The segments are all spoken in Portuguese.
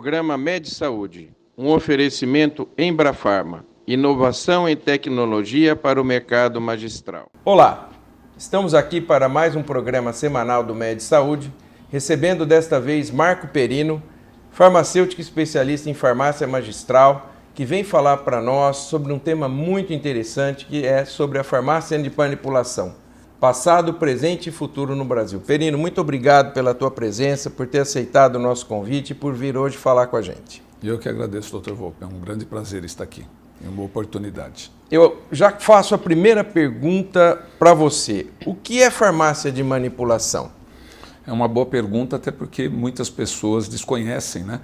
Programa Med Saúde, um oferecimento Embrafarma, inovação em tecnologia para o mercado magistral. Olá, estamos aqui para mais um programa semanal do Med Saúde, recebendo desta vez Marco Perino, farmacêutico especialista em farmácia magistral, que vem falar para nós sobre um tema muito interessante, que é sobre a farmácia de manipulação. Passado, presente e futuro no Brasil. Perino, muito obrigado pela tua presença, por ter aceitado o nosso convite e por vir hoje falar com a gente. Eu que agradeço, Dr. Volpe. É um grande prazer estar aqui. É uma boa oportunidade. Eu já faço a primeira pergunta para você. O que é farmácia de manipulação? É uma boa pergunta, até porque muitas pessoas desconhecem, né,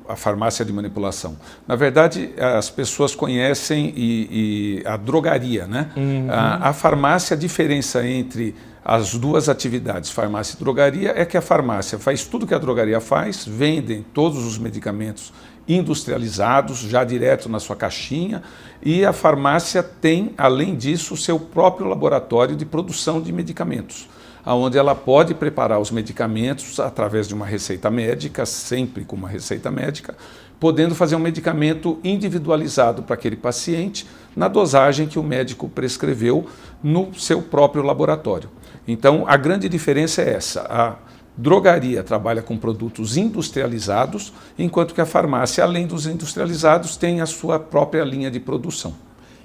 a farmácia de manipulação. Na verdade, as pessoas conhecem a drogaria, né? Uhum. A farmácia, a diferença entre as duas atividades, farmácia e drogaria, é que a farmácia faz tudo que a drogaria faz, vendem todos os medicamentos industrializados, já direto na sua caixinha, e a farmácia tem, além disso, o seu próprio laboratório de produção de medicamentos, onde ela pode preparar os medicamentos através de uma receita médica, sempre com uma receita médica, podendo fazer um medicamento individualizado para aquele paciente na dosagem que o médico prescreveu no seu próprio laboratório. Então, a grande diferença é essa. A drogaria trabalha com produtos industrializados, enquanto que a farmácia, além dos industrializados, tem a sua própria linha de produção.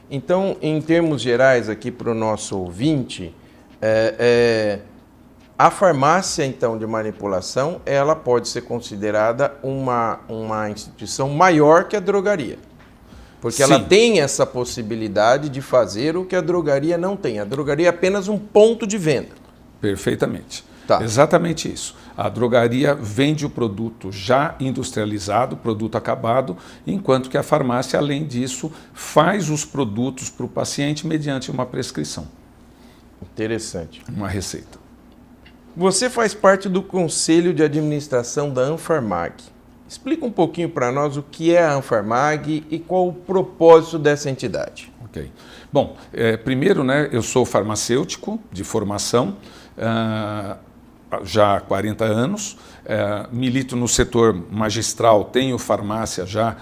Então, em termos gerais aqui para o nosso ouvinte, a farmácia, então, de manipulação, ela pode ser considerada uma instituição maior que a drogaria. Porque Sim. ela tem essa possibilidade de fazer o que a drogaria não tem. A drogaria é apenas um ponto de venda. Perfeitamente. Tá. Exatamente isso. A drogaria vende o produto já industrializado, produto acabado, enquanto que a farmácia, além disso, faz os produtos para o paciente mediante uma prescrição. Interessante. Uma receita. Você faz parte do Conselho de Administração da Anfarmag. Explica um pouquinho para nós o que é a Anfarmag e qual o propósito dessa entidade. Ok. Bom, primeiro, né, eu sou farmacêutico de formação, já há 40 anos, milito no setor magistral, tenho farmácia já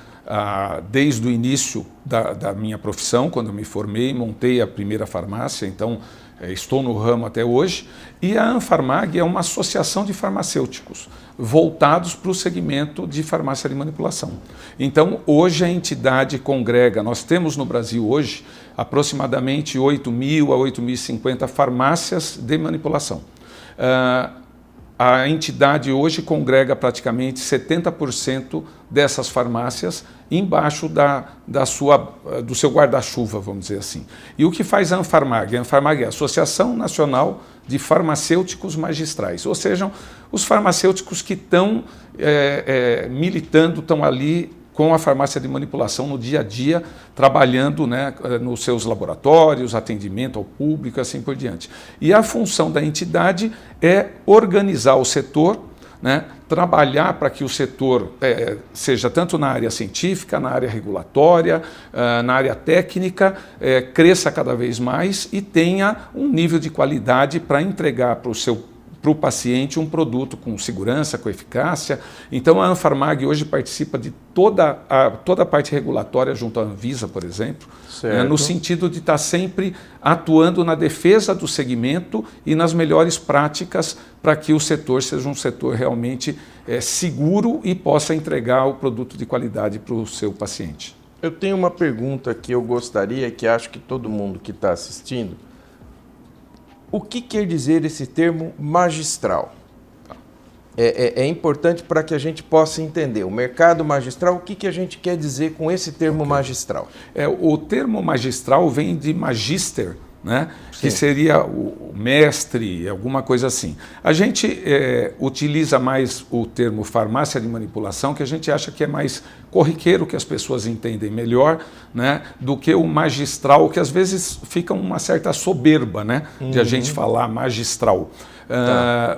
desde o início da minha profissão, quando eu me formei, montei a primeira farmácia, então estou no ramo até hoje, e a Anfarmag é uma associação de farmacêuticos voltados para o segmento de farmácia de manipulação. Então, hoje a entidade congrega, nós temos no Brasil hoje aproximadamente 8.000 a 8.050 farmácias de manipulação. A entidade hoje congrega praticamente 70% dessas farmácias embaixo do seu guarda-chuva, vamos dizer assim. E o que faz a Anfarmag? A Anfarmag é a Associação Nacional de Farmacêuticos Magistrais, ou seja, os farmacêuticos que estão militando, estão ali com a farmácia de manipulação no dia a dia, trabalhando, né, nos seus laboratórios, atendimento ao público, assim por diante. E a função da entidade é organizar o setor, né, trabalhar para que o setor seja tanto na área científica, na área regulatória, na área técnica, cresça cada vez mais e tenha um nível de qualidade para entregar para o paciente um produto com segurança, com eficácia. Então a Anfarmag hoje participa de toda a parte regulatória junto à Anvisa, por exemplo, no sentido de estar sempre atuando na defesa do segmento e nas melhores práticas para que o setor seja um setor realmente seguro e possa entregar o produto de qualidade para o seu paciente. Eu tenho uma pergunta que eu gostaria, que acho que todo mundo que está assistindo. O que quer dizer esse termo magistral? É importante para que a gente possa entender. O mercado magistral, o que a gente quer dizer com esse termo magistral? O termo magistral vem de magister, né? Que seria o mestre, alguma coisa assim. A gente utiliza mais o termo farmácia de manipulação, que a gente acha que é mais corriqueiro, que as pessoas entendem melhor, né, do que o magistral, que às vezes fica uma certa soberba, né, de a gente falar magistral.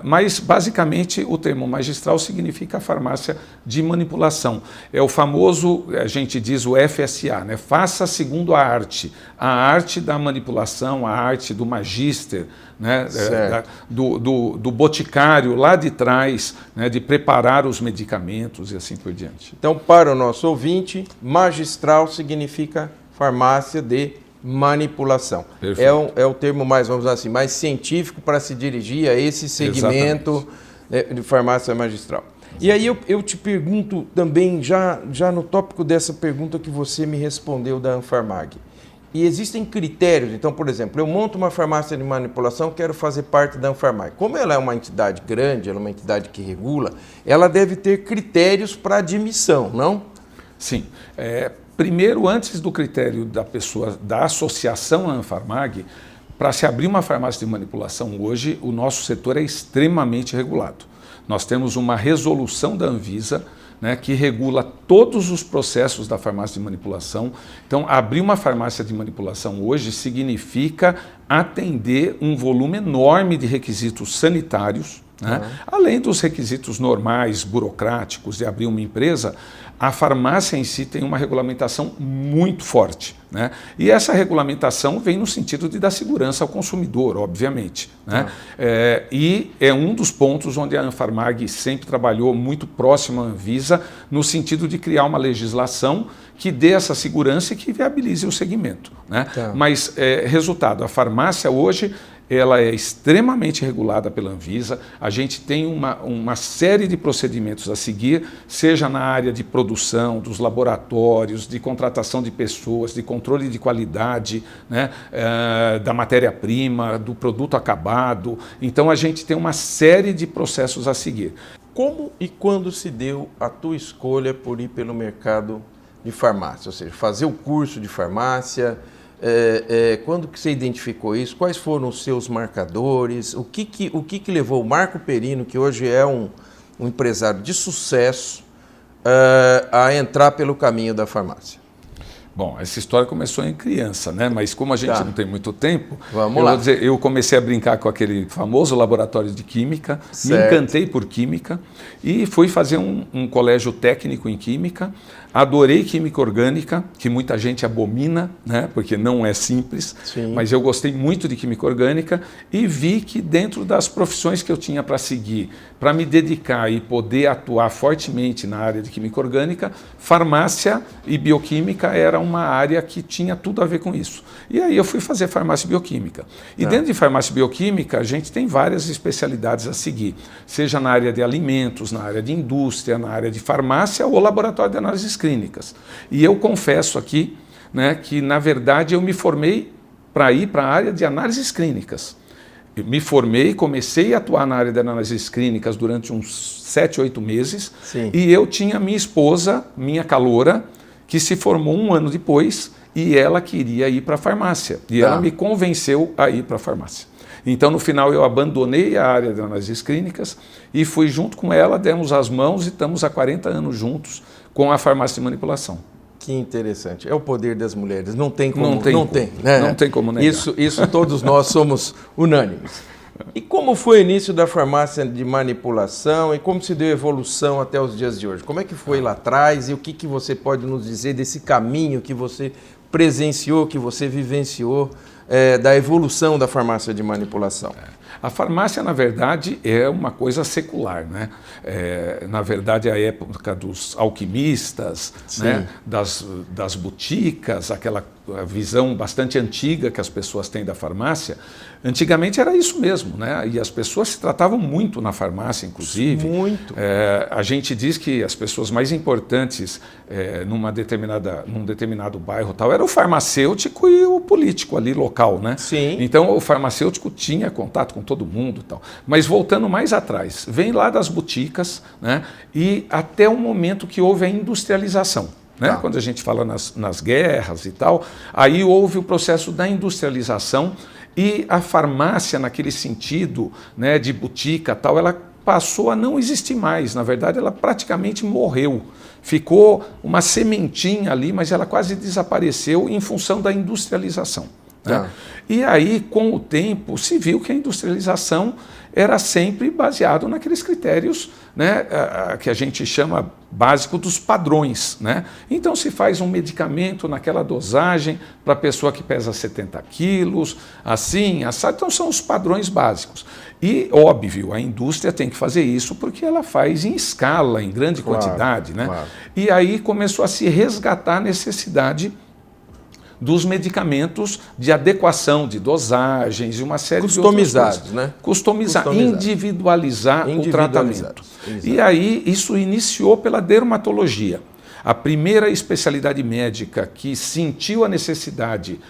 Mas, basicamente, o termo magistral significa farmácia de manipulação. É o famoso, a gente diz o FSA, né? Faça segundo a arte da manipulação, a arte do magíster, né? Do boticário lá de trás, né? De preparar os medicamentos e assim por diante. Então, para o nosso ouvinte, magistral significa farmácia de manipulação. É o termo mais, vamos dizer assim, mais científico para se dirigir a esse segmento de farmácia magistral. E aí eu te pergunto também, já no tópico dessa pergunta que você me respondeu da Anfarmag, e existem critérios, então, por exemplo, eu monto uma farmácia de manipulação, quero fazer parte da Anfarmag. Como ela é uma entidade grande, ela é uma entidade que regula, ela deve ter critérios para admissão, não? Sim. Primeiro, antes do critério da associação à Anfarmag, para se abrir uma farmácia de manipulação hoje, o nosso setor é extremamente regulado. Nós temos uma resolução da Anvisa, né, que regula todos os processos da farmácia de manipulação. Então, abrir uma farmácia de manipulação hoje significa atender um volume enorme de requisitos sanitários, né? Além dos requisitos normais, burocráticos de abrir uma empresa, a farmácia em si tem uma regulamentação muito forte, né? E essa regulamentação vem no sentido de dar segurança ao consumidor, obviamente, né? E é um dos pontos onde a Anfarmag sempre trabalhou muito próximo à Anvisa, no sentido de criar uma legislação que dê essa segurança e que viabilize o segmento, né? Mas, resultado, a farmácia hoje ela é extremamente regulada pela Anvisa, a gente tem uma série de procedimentos a seguir, seja na área de produção, dos laboratórios, de contratação de pessoas, de controle de qualidade, né, da matéria-prima, do produto acabado. Então a gente tem uma série de processos a seguir. Como e quando se deu a tua escolha por ir pelo mercado de farmácia? Ou seja, fazer o curso de farmácia... quando que você identificou isso? Quais foram os seus marcadores? O que levou o Marco Perino, que hoje é um empresário de sucesso, a entrar pelo caminho da farmácia? Bom, essa história começou em criança, né? Mas como a gente não tem muito tempo, eu comecei a brincar com aquele famoso laboratório de química, me encantei por química e fui fazer um colégio técnico em química. Adorei química orgânica, que muita gente abomina, né? Porque não é simples, mas eu gostei muito de química orgânica e vi que dentro das profissões que eu tinha para seguir, para me dedicar e poder atuar fortemente na área de química orgânica, farmácia e bioquímica era uma área que tinha tudo a ver com isso. E aí eu fui fazer farmácia bioquímica. E dentro de farmácia bioquímica, a gente tem várias especialidades a seguir, seja na área de alimentos, na área de indústria, na área de farmácia ou laboratório de análises clínicas. E eu confesso aqui, né, que, na verdade, eu me formei para ir para a área de análises clínicas. Eu me formei, comecei a atuar na área de análises clínicas durante uns 7, 8 meses, e eu tinha minha esposa, minha caloura, que se formou um ano depois, e ela queria ir para a farmácia. E ela me convenceu a ir para a farmácia. Então, no final, eu abandonei a área de análises clínicas e fui junto com ela, demos as mãos e estamos há 40 anos juntos com a farmácia de manipulação. Que interessante. É o poder das mulheres. Não tem como Não tem como negar. Isso todos nós somos unânimes. E como foi o início da farmácia de manipulação e como se deu a evolução até os dias de hoje? Como é que foi lá atrás e o que você pode nos dizer desse caminho que você presenciou, que você vivenciou, da evolução da farmácia de manipulação? A farmácia, na verdade, é uma coisa secular, né? Na verdade, a época dos alquimistas, né? das boticas, aquela visão bastante antiga que as pessoas têm da farmácia, antigamente era isso mesmo, né? E as pessoas se tratavam muito na farmácia, inclusive. Muito. A gente diz que as pessoas mais importantes num determinado bairro tal era o farmacêutico e o político ali local, né? Sim. Então o farmacêutico tinha contato com todo mundo e tal. Mas voltando mais atrás, vem lá das boticas, né? E até o momento que houve a industrialização. Né? Quando a gente fala nas guerras e tal, aí houve o processo da industrialização e a farmácia, naquele sentido, né, de botica tal, ela passou a não existir mais. Na verdade, ela praticamente morreu. Ficou uma sementinha ali, mas ela quase desapareceu em função da industrialização. né? E aí, com o tempo, se viu que a industrialização era sempre baseado naqueles critérios, né, que a gente chama básico dos padrões, né? Então se faz um medicamento naquela dosagem para a pessoa que pesa 70 quilos, assim, assado. Então são os padrões básicos. E, óbvio, a indústria tem que fazer isso porque ela faz em escala, em grande quantidade, né? Claro. E aí começou a se resgatar a necessidade dos medicamentos de adequação de dosagens e uma série de outras coisas. Né? Customizar, individualizar o tratamento. Exato. E aí isso iniciou pela dermatologia. A primeira especialidade médica que sentiu a necessidade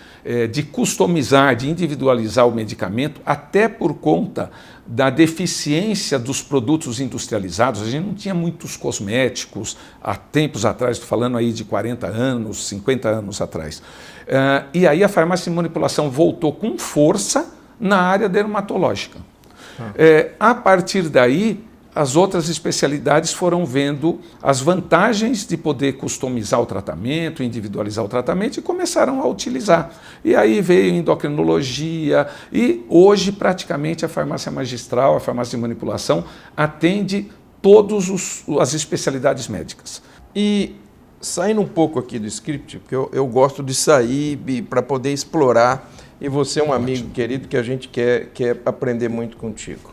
de customizar, de individualizar o medicamento, até por conta da deficiência dos produtos industrializados. A gente não tinha muitos cosméticos há tempos atrás, estou falando aí de 40 anos, 50 anos atrás. E aí a farmácia de manipulação voltou com força na área dermatológica. A partir daí, as outras especialidades foram vendo as vantagens de poder customizar o tratamento, individualizar o tratamento e começaram a utilizar. E aí veio endocrinologia e hoje praticamente a farmácia magistral, a farmácia de manipulação atende todas as especialidades médicas. E saindo um pouco aqui do script, porque eu gosto de sair para poder explorar, e você é um amigo querido que a gente quer aprender muito contigo.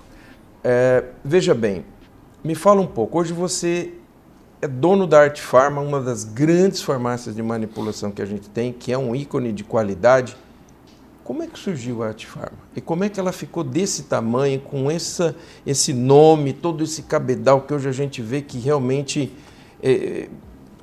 Veja bem, me fala um pouco. Hoje você é dono da Arte Pharma, uma das grandes farmácias de manipulação que a gente tem, que é um ícone de qualidade. Como é que surgiu a Arte Pharma? E como é que ela ficou desse tamanho, com esse nome, todo esse cabedal que hoje a gente vê que realmente,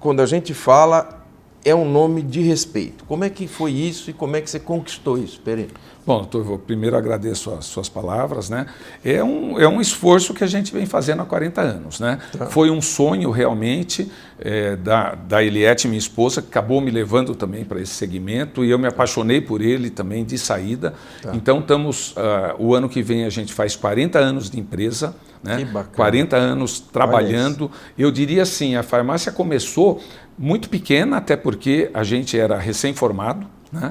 quando a gente fala, é um nome de respeito. Como é que foi isso e como é que você conquistou isso, Pereira? Bom, doutor, eu primeiro agradeço as suas palavras, né? É um esforço que a gente vem fazendo há 40 anos, né? Tá. Foi um sonho realmente da Eliette, minha esposa, que acabou me levando também para esse segmento e eu me apaixonei por ele também de saída. Tá. Então estamos, o ano que vem a gente faz 40 anos de empresa, né? Que bacana. 40 anos trabalhando. Eu diria assim, a farmácia começou muito pequena, até porque a gente era recém-formado, né?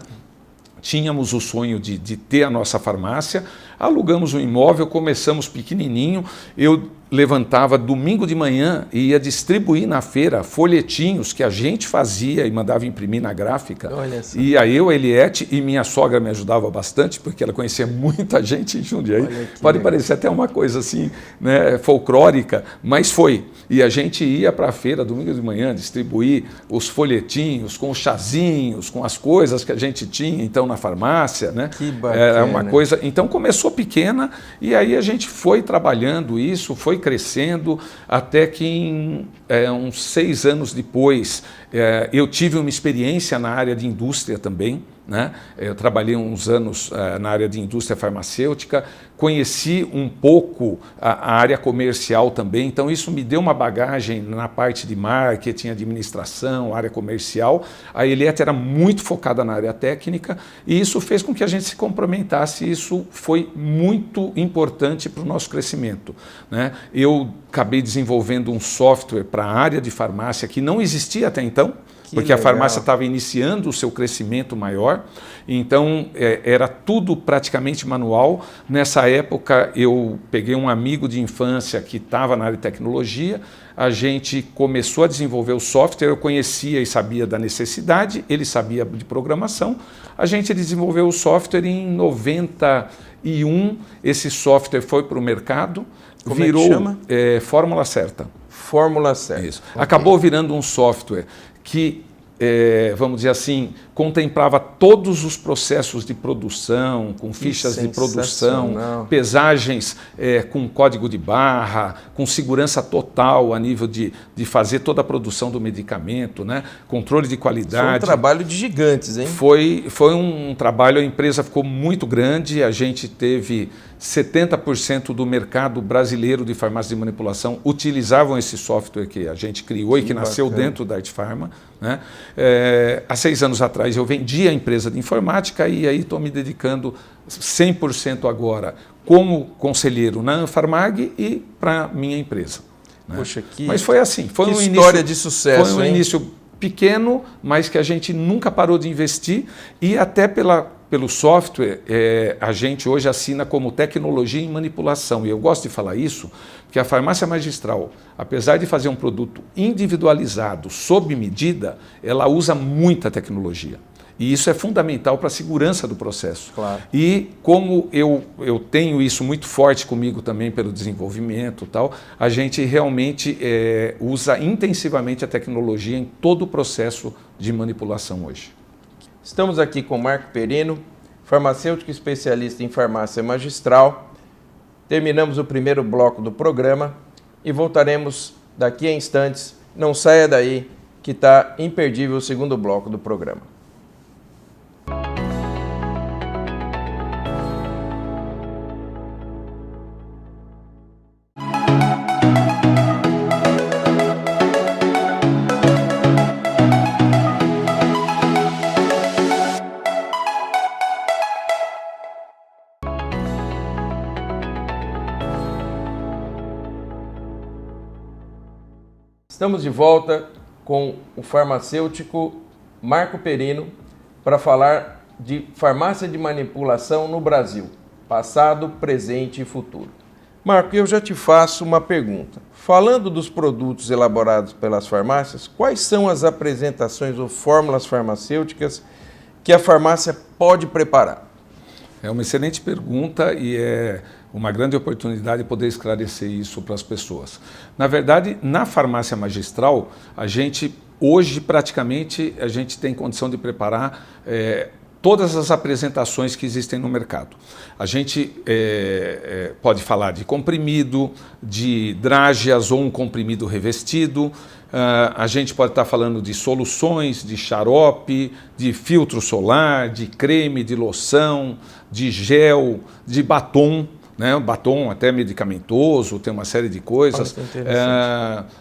Tínhamos o sonho de ter a nossa farmácia, alugamos um imóvel, começamos pequenininho, eu levantava domingo de manhã e ia distribuir na feira folhetinhos que a gente fazia e mandava imprimir na gráfica. E aí eu, a Eliette e minha sogra me ajudava bastante, porque ela conhecia muita gente em Jundiaí. Pode parecer até uma coisa assim, né, folclórica, mas foi. E a gente ia para a feira domingo de manhã distribuir os folhetinhos com os chazinhos, com as coisas que a gente tinha então na farmácia, né? Que bacana. Era uma coisa. Então começou pequena e aí a gente foi trabalhando isso, foi crescendo até que uns 6 anos depois eu tive uma experiência na área de indústria também, né? Eu trabalhei uns anos na área de indústria farmacêutica, conheci um pouco a área comercial também, então isso me deu uma bagagem na parte de marketing, administração, área comercial. A Eliette era muito focada na área técnica e isso fez com que a gente se complementasse, isso foi muito importante para o nosso crescimento, né? Eu acabei desenvolvendo um software para a área de farmácia que não existia até então, porque a farmácia estava iniciando o seu crescimento maior, então era tudo praticamente manual. Nessa época eu peguei um amigo de infância que estava na área de tecnologia, a gente começou a desenvolver o software, eu conhecia e sabia da necessidade, ele sabia de programação, a gente desenvolveu o software em 91, esse software foi para o mercado, virou é que chama? Fórmula Certa. Fórmula Certa. Isso. Okay. Acabou virando um software que, vamos dizer assim, contemplava todos os processos de produção, com fichas de produção, pesagens com código de barra, com segurança total a nível de fazer toda a produção do medicamento, né? Controle de qualidade. Foi um trabalho de gigantes, hein? Foi um trabalho, a empresa ficou muito grande, a gente teve 70% do mercado brasileiro de farmácia de manipulação utilizavam esse software que a gente criou e que nasceu dentro da Arte Pharma, né? Há 6 anos atrás eu vendi a empresa de informática e aí estou me dedicando 100% agora como conselheiro na Anfarmag e para minha empresa, né? Poxa, mas foi assim, foi uma história de sucesso, foi um início pequeno, mas que a gente nunca parou de investir e até pela pelo software, a gente hoje assina como tecnologia em manipulação. E eu gosto de falar isso, porque a farmácia magistral, apesar de fazer um produto individualizado, sob medida, ela usa muita tecnologia. E isso é fundamental para a segurança do processo. Claro. E como eu tenho isso muito forte comigo também pelo desenvolvimento e tal, a gente realmente usa intensivamente a tecnologia em todo o processo de manipulação hoje. Estamos aqui com Marco Perino, farmacêutico especialista em farmácia magistral. Terminamos o primeiro bloco do programa e voltaremos daqui a instantes. Não saia daí que está imperdível o segundo bloco do programa. Estamos de volta com o farmacêutico Marco Perino para falar de farmácia de manipulação no Brasil, passado, presente e futuro. Marco, eu já te faço uma pergunta. Falando dos produtos elaborados pelas farmácias, quais são as apresentações ou fórmulas farmacêuticas que a farmácia pode preparar? É uma excelente pergunta e é uma grande oportunidade poder esclarecer isso para as pessoas. Na verdade, na farmácia magistral, a gente, hoje, praticamente, a gente tem condição de preparar todas as apresentações que existem no mercado. A gente pode falar de comprimido, de drágeas ou um comprimido revestido. A gente pode estar falando de soluções, de xarope, de filtro solar, de creme, de loção, de gel, de batom. Né, batom até medicamentoso, tem uma série de coisas.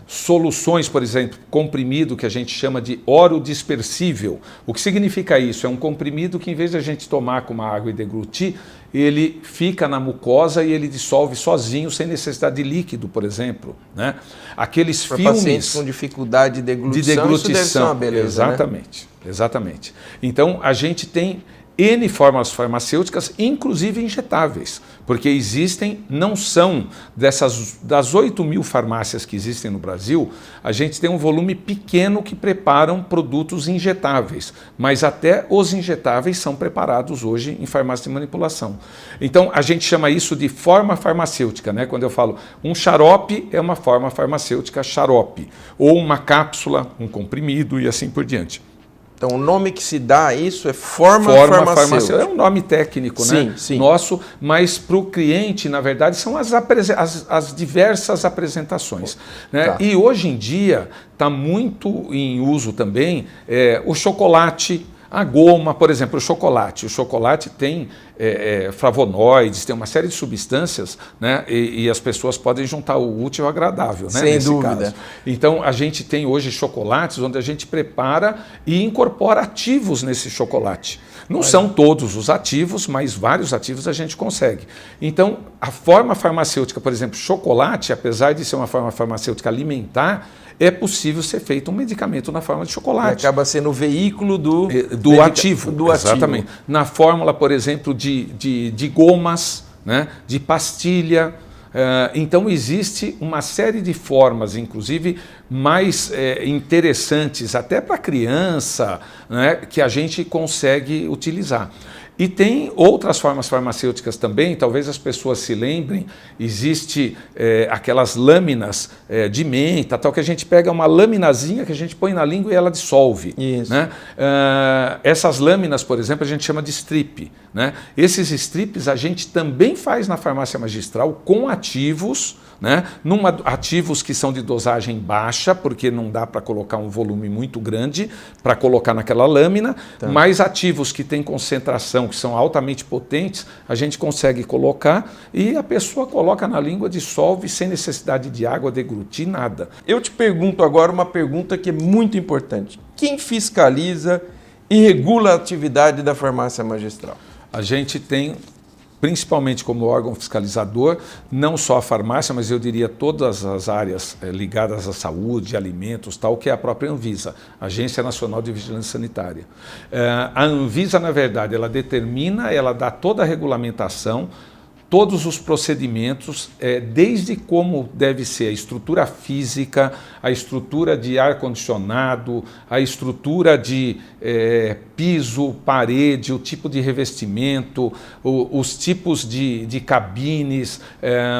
Soluções, por exemplo, comprimido que a gente chama de oro dispersível. O que significa isso? É um comprimido que, em vez de a gente tomar com uma água e deglutir, ele fica na mucosa e ele dissolve sozinho, sem necessidade de líquido, por exemplo. Né? Aqueles para filmes pacientes com dificuldade de deglutição, isso deve ser uma beleza. Exatamente, né? Exatamente. Então, a gente tem N formas farmacêuticas, inclusive injetáveis, porque existem, não são das 8.000 farmácias que existem no Brasil, a gente tem um volume pequeno que preparam produtos injetáveis, mas até os injetáveis são preparados hoje em farmácia de manipulação. Então, a gente chama isso de forma farmacêutica, né? Quando eu falo um xarope, é uma forma farmacêutica xarope, ou uma cápsula, um comprimido e assim por diante. Então, o nome que se dá a isso é forma farmacêutica. É um nome técnico, sim, né? Sim. Nosso, mas para o cliente, na verdade, são as diversas apresentações. Né? Tá. E hoje em dia está muito em uso também o chocolate, a goma, por exemplo, o chocolate. O chocolate tem flavonoides, tem uma série de substâncias, né? E as pessoas podem juntar o útil ao agradável, né? Sem dúvida. Caso. Então, a gente tem hoje chocolates onde a gente prepara e incorpora ativos nesse chocolate. Não são todos os ativos, mas vários ativos a gente consegue. Então, a forma farmacêutica, por exemplo, chocolate, apesar de ser uma forma farmacêutica alimentar, é possível ser feito um medicamento na forma de chocolate. E acaba sendo o veículo do ativo. Exatamente. Na fórmula, por exemplo, de gomas, né, de pastilha. Então, existe uma série de formas, inclusive mais interessantes, até para criança, né, que a gente consegue utilizar. E tem outras formas farmacêuticas também, talvez as pessoas se lembrem, existe aquelas lâminas de menta, tal, que a gente pega uma laminazinha que a gente põe na língua e ela dissolve. Isso. Né? Essas lâminas, por exemplo, a gente chama de strip. Né? Esses strips a gente também faz na farmácia magistral com ativos, né? Ativos que são de dosagem baixa, porque não dá para colocar um volume muito grande para colocar naquela lâmina, tá. Mas ativos que têm concentração, que são altamente potentes, a gente consegue colocar e a pessoa coloca na língua, dissolve sem necessidade de água, deglutir, nada. Eu te pergunto agora uma pergunta que é muito importante. Quem fiscaliza e regula a atividade da farmácia magistral? A gente tem principalmente como órgão fiscalizador, não só a farmácia, mas eu diria todas as áreas ligadas à saúde, alimentos, tal, que é a própria Anvisa, Agência Nacional de Vigilância Sanitária. A Anvisa, na verdade, ela determina, ela dá toda a regulamentação, todos os procedimentos, desde como deve ser a estrutura física, a estrutura de ar-condicionado, a estrutura de piso, parede, o tipo de revestimento, os tipos de cabines,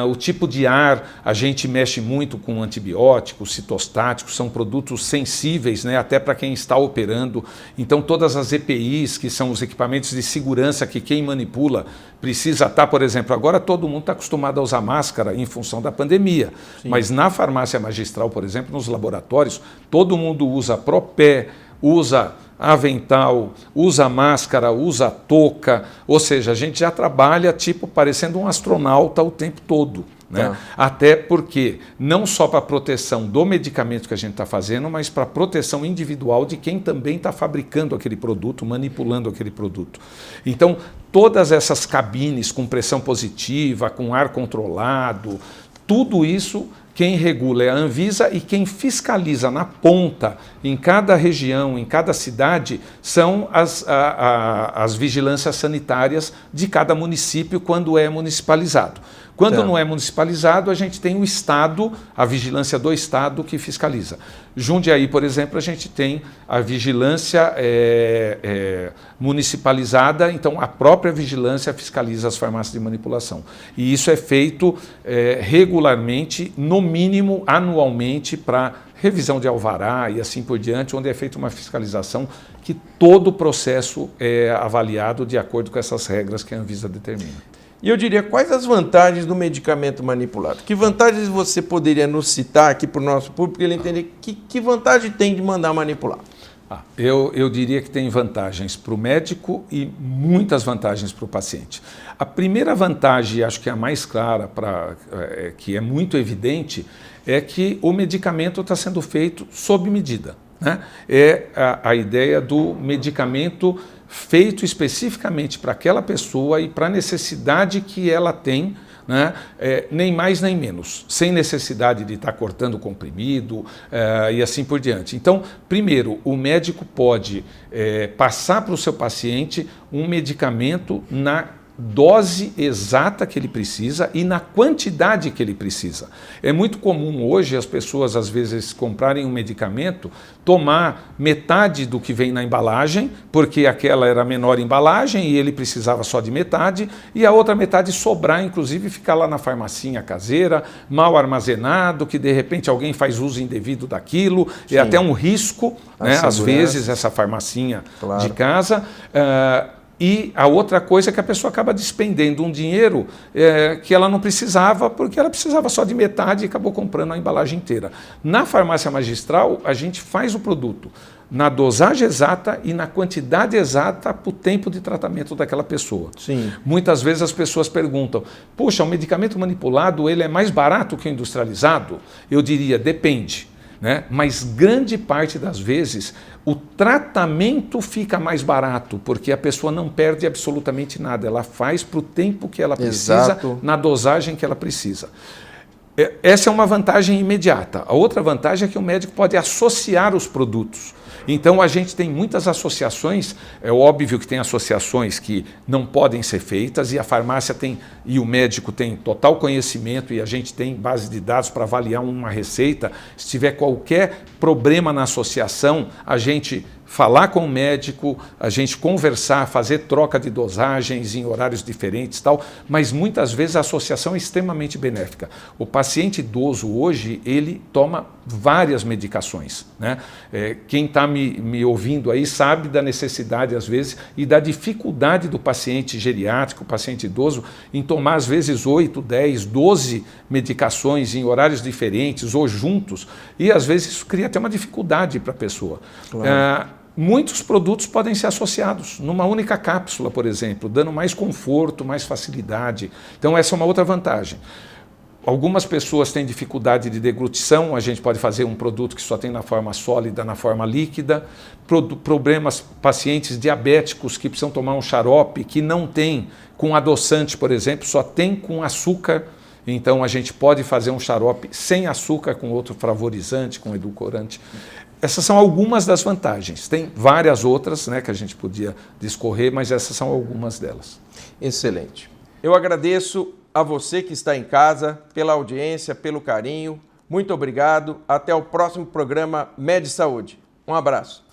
o tipo de ar. A gente mexe muito com antibióticos, citostáticos, são produtos sensíveis, né, até para quem está operando. Então, todas as EPIs, que são os equipamentos de segurança que quem manipula precisa estar, por exemplo, agora todo mundo está acostumado a usar máscara em função da pandemia, sim, mas na farmácia magistral, por exemplo, nos laboratórios, todo mundo usa Propé, usa avental, usa máscara, usa touca, ou seja, a gente já trabalha tipo parecendo um astronauta o tempo todo. Né? Até porque, não só para a proteção do medicamento que a gente está fazendo, mas para a proteção individual de quem também está fabricando aquele produto, manipulando aquele produto. Então, todas essas cabines com pressão positiva, com ar controlado, tudo isso quem regula é a Anvisa e quem fiscaliza na ponta, em cada região, em cada cidade, são as vigilâncias sanitárias de cada município quando é municipalizado. Quando não é municipalizado, a gente tem o Estado, a vigilância do Estado que fiscaliza. Jundiaí, por exemplo, a gente tem a vigilância municipalizada, então a própria vigilância fiscaliza as farmácias de manipulação. E isso é feito regularmente, no mínimo anualmente, para revisão de alvará e assim por diante, onde é feita uma fiscalização que todo o processo é avaliado de acordo com essas regras que a Anvisa determina. E eu diria, quais as vantagens do medicamento manipulado? Que vantagens você poderia nos citar aqui para o nosso público, para ele entender que vantagem tem de mandar manipular? Eu diria que tem vantagens para o médico e muitas vantagens para o paciente. A primeira vantagem, acho que é a mais clara, que é muito evidente, é que o medicamento está sendo feito sob medida. Né? É a ideia do medicamento feito especificamente para aquela pessoa e para a necessidade que ela tem, né? Nem mais nem menos, sem necessidade de estar cortando o comprimido e assim por diante. Então, primeiro, o médico pode passar para o seu paciente um medicamento na dose exata que ele precisa e na quantidade que ele precisa. É muito comum hoje as pessoas, às vezes, comprarem um medicamento, tomar metade do que vem na embalagem, porque aquela era a menor embalagem e ele precisava só de metade, e a outra metade sobrar, inclusive ficar lá na farmacinha caseira, mal armazenado, que de repente alguém faz uso indevido daquilo, sim, é até um risco, né, às vezes, essa farmacinha, claro, de casa. E a outra coisa é que a pessoa acaba despendendo um dinheiro que ela não precisava, porque ela precisava só de metade e acabou comprando a embalagem inteira. Na farmácia magistral, a gente faz o produto na dosagem exata e na quantidade exata para o tempo de tratamento daquela pessoa. Sim. Muitas vezes as pessoas perguntam, puxa, o medicamento manipulado ele é mais barato que o industrializado? Eu diria, depende. Né? Mas grande parte das vezes o tratamento fica mais barato, porque a pessoa não perde absolutamente nada, ela faz para o tempo que ela precisa, exato, na dosagem que ela precisa. Essa é uma vantagem imediata. A outra vantagem é que o médico pode associar os produtos. Então a gente tem muitas associações, é óbvio que tem associações que não podem ser feitas e a farmácia tem, e o médico tem total conhecimento e a gente tem base de dados para avaliar uma receita. Se tiver qualquer problema na associação, a gente falar com o médico, a gente conversar, fazer troca de dosagens em horários diferentes, tal, mas muitas vezes a associação é extremamente benéfica. O paciente idoso hoje, ele toma várias medicações. Né? Quem está me ouvindo aí sabe da necessidade, às vezes, e da dificuldade do paciente geriátrico, paciente idoso, em tomar, às vezes, 8, 10, 12 medicações em horários diferentes ou juntos, e, às vezes, isso cria até uma dificuldade para a pessoa. Claro. Muitos produtos podem ser associados numa única cápsula, por exemplo, dando mais conforto, mais facilidade. Então, essa é uma outra vantagem. Algumas pessoas têm dificuldade de deglutição, a gente pode fazer um produto que só tem na forma sólida, na forma líquida. Problemas, pacientes diabéticos que precisam tomar um xarope que não tem com adoçante, por exemplo, só tem com açúcar. Então a gente pode fazer um xarope sem açúcar, com outro flavorizante, com edulcorante. Essas são algumas das vantagens. Tem várias outras, né, que a gente podia discorrer, mas essas são algumas delas. Excelente. Eu agradeço a você que está em casa pela audiência, pelo carinho. Muito obrigado. Até o próximo programa Med Saúde. Um abraço.